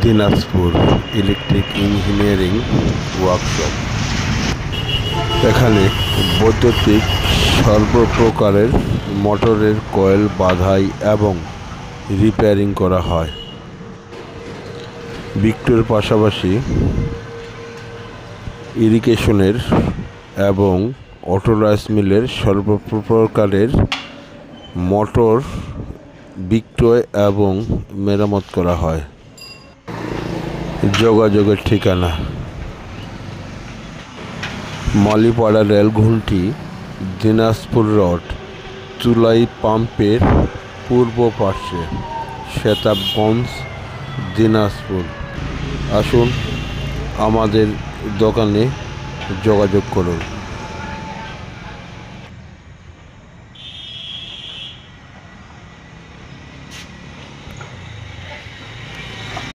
Dinajpur electric engineering workshop. এখানে বৈদ্যুতিক সর্বপ্রকারের মোটরের কয়েল বাধাই এবং রিপেয়ারিং করা হয়। বিক্রয়ের পাশাপাশি ইরিগেশনের এবং অটো রাইস মিলের সর্বপ্রকারের মোটর বিক্রয় এবং মেরামত করা হয়। যোগাযোগের ঠিকানা: মালিপাড়া রেলঘুমটি, দিনাজপুর রোড, চুলাই পাম্পের পূর্ব পার্শ্বে, সেতাবগঞ্জ, দিনাজপুর। আসুন আমাদের দোকানে যোগাযোগ করুন।